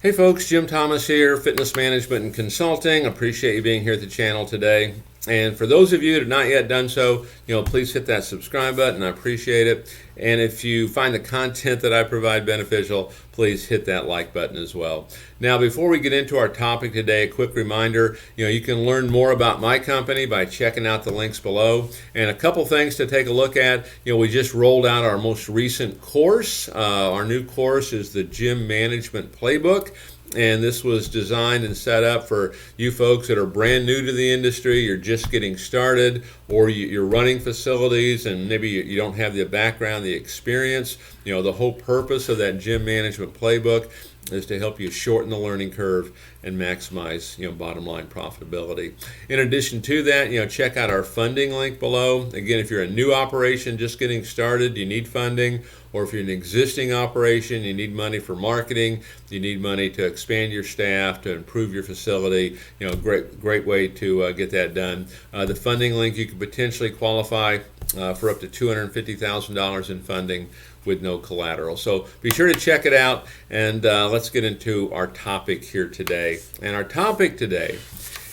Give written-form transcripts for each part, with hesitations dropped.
Hey folks, Jim Thomas here, Fitness Management and Consulting. Appreciate you being here at the channel today. And for those of you that have not yet done so, please hit that subscribe button. I appreciate it. And if you find the content that I provide beneficial, please hit that like button as well. Now, before we get into our topic today, a quick reminder, you can learn more about my company by checking out the links below. And a couple things to take a look at. We just rolled out our most recent course. Our new course is the Gym Management Playbook. And this was designed and set up for you folks that are brand new to the industry, you're just getting started, or you're running facilities and maybe you don't have the background, the experience. The whole purpose of that gym management playbook is to help you shorten the learning curve and maximize bottom line profitability. In addition to that, check out our funding link below. Again, if you're a new operation just getting started, you need funding, or if you're an existing operation, you need money for marketing, you need money to expand your staff, to improve your facility, great way to get that done. The funding link, you could potentially qualify for up to $250,000 in funding with no collateral. So be sure to check it out, and let's get into our topic here today. And our topic today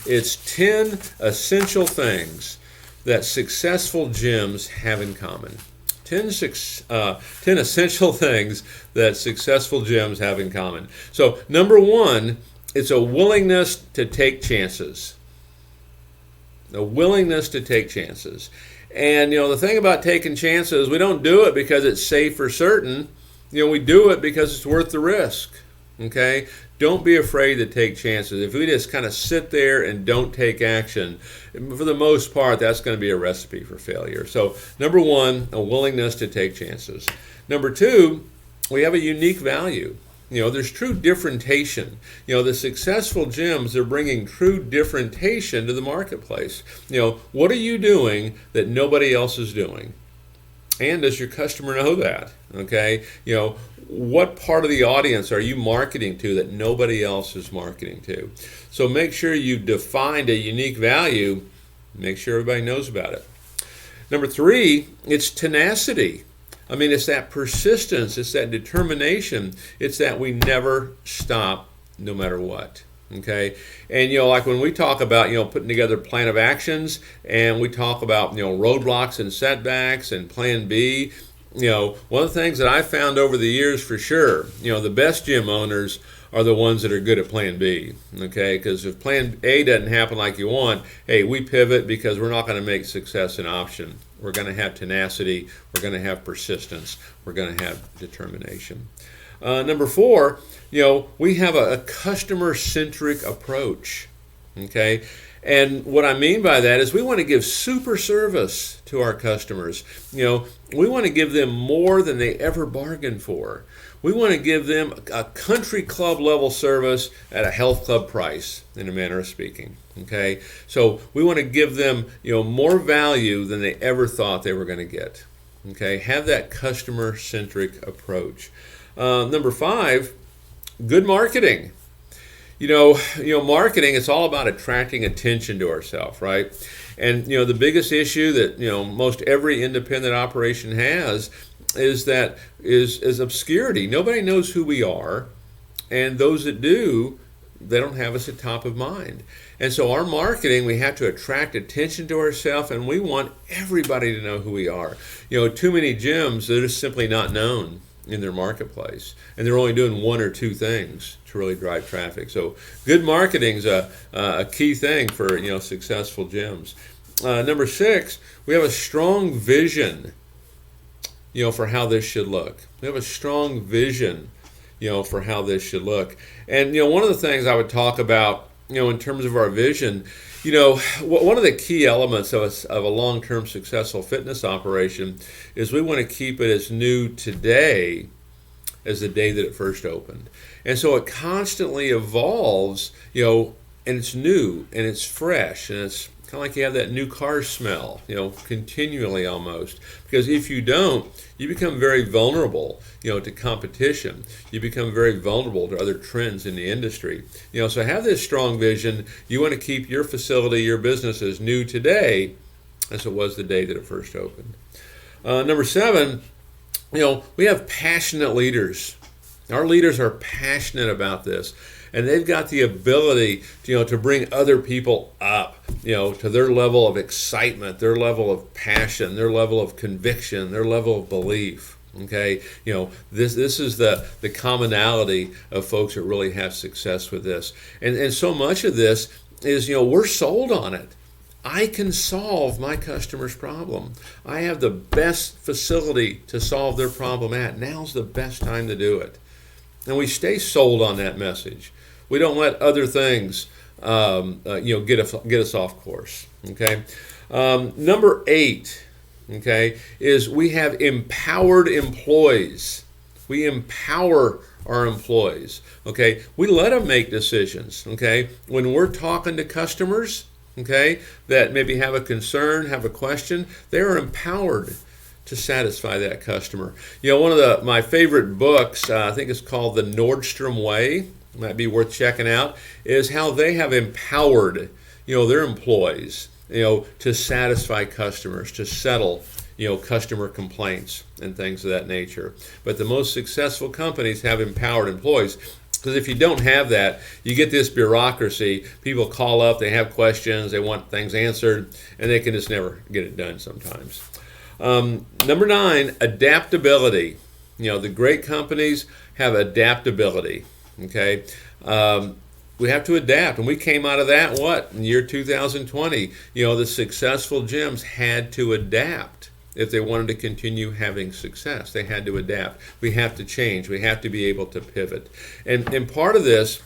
is 10 essential things that successful gyms have in common. 10 essential things that successful gyms have in common. So number one, it's a willingness to take chances. A willingness to take chances. And the thing about taking chances, we don't do it because it's safe or certain. We do it because it's worth the risk. Okay? Don't be afraid to take chances. If we just kind of sit there and don't take action, for the most part, that's going to be a recipe for failure. So, number one, a willingness to take chances. Number two, we have a unique value. There's true differentiation. The successful gyms are bringing true differentiation to the marketplace. What are you doing that nobody else is doing? And does your customer know that? Okay? What part of the audience are you marketing to that nobody else is marketing to? So make sure you've defined a unique value. Make sure everybody knows about it. Number three, it's tenacity. It's that persistence, it's that determination, it's that we never stop no matter what. Okay, and like when we talk about putting together a plan of actions, and we talk about roadblocks and setbacks and plan B, one of the things that I found over the years for sure, the best gym owners are the ones that are good at plan B. Okay, because if plan A doesn't happen like you want, hey, we pivot because we're not going to make success an option. We're going to have tenacity, we're going to have persistence, we're going to have determination. Number four, we have a customer-centric approach, okay? And what I mean by that is we want to give super service to our customers. We want to give them more than they ever bargained for. We want to give them a country club level service at a health club price, in a manner of speaking. Okay, so we want to give them more value than they ever thought they were going to get. Okay, have that customer-centric approach. Number five, good marketing. Marketing, it's all about attracting attention to ourselves, right? And the biggest issue that most every independent operation has is obscurity. Nobody knows who we are, and those that do, they don't have us at top of mind. And so our marketing, we have to attract attention to ourselves, and we want everybody to know who we are. Too many gyms, they're just simply not known in their marketplace, and they're only doing one or two things to really drive traffic. So good marketing is a key thing for successful gyms. Number six, we have a strong vision for how this should look. We have a strong vision for how this should look. And one of the things I would talk about in terms of our vision, one of the key elements of a long-term successful fitness operation is we want to keep it as new today as the day that it first opened. And so it constantly evolves, and it's new and it's fresh, and it's kind of like you have that new car smell, continually almost. Because if you don't, you become very vulnerable, to competition. You become very vulnerable to other trends in the industry. So have this strong vision. You want to keep your facility, your business as new today as it was the day that it first opened. Number seven, we have passionate leaders. Our leaders are passionate about this, and they've got the ability to bring other people up, to their level of excitement, their level of passion, their level of conviction, their level of belief. Okay, this is the commonality of folks that really have success with this, and so much of this is we're sold on it. I can solve my customer's problem. I have the best facility to solve their problem at. Now's the best time to do it. And we stay sold on that message. We don't let other things, get us off course. Okay. Number 8, okay, is we have empowered employees. We empower our employees. Okay. We let them make decisions. Okay. When we're talking to customers, okay, that maybe have a concern, have a question, they are empowered to satisfy that customer. One of my favorite books, I think it's called The Nordstrom Way, might be worth checking out, is how they have empowered, their employees, to satisfy customers, to settle, customer complaints and things of that nature. But the most successful companies have empowered employees. Because if you don't have that, you get this bureaucracy. People call up, they have questions, they want things answered, and they can just never get it done sometimes. Number 9, adaptability. The great companies have adaptability. Okay, we have to adapt, and we came out of that in year 2020. The successful gyms had to adapt. If they wanted to continue having success, they had to adapt. We have to change. We have to be able to pivot. And part of this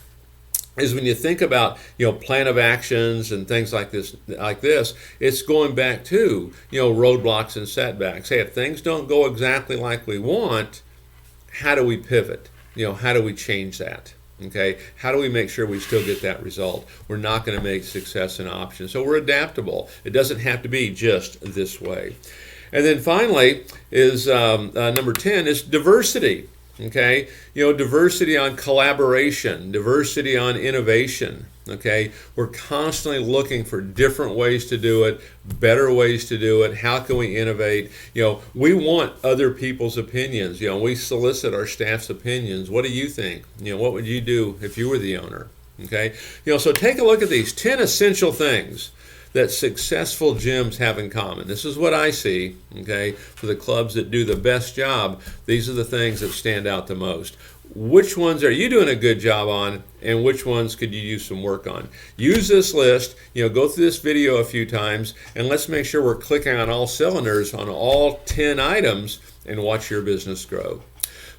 is when you think about, plan of actions and things like this, it's going back to, roadblocks and setbacks. Hey, if things don't go exactly like we want, how do we pivot? How do we change that? Okay, how do we make sure we still get that result? We're not going to make success an option. So we're adaptable. It doesn't have to be just this way. And then finally is number 10 is diversity. Okay, diversity on collaboration, diversity on innovation. Okay, we're constantly looking for different ways to do it, better ways to do it. How can we innovate? We want other people's opinions. We solicit our staff's opinions. What do you think? What would you do if you were the owner? Okay, so take a look at these 10 essential things that successful gyms have in common. This is what I see, okay, for the clubs that do the best job. These are the things that stand out the most. Which ones are you doing a good job on, and which ones could you use some work on? Use this list, go through this video a few times, and let's make sure we're clicking on all cylinders on all 10 items and watch your business grow.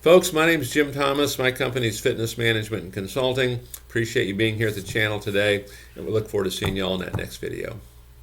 Folks, my name is Jim Thomas. My company is Fitness Management and Consulting. Appreciate you being here at the channel today, and we look forward to seeing you all in that next video.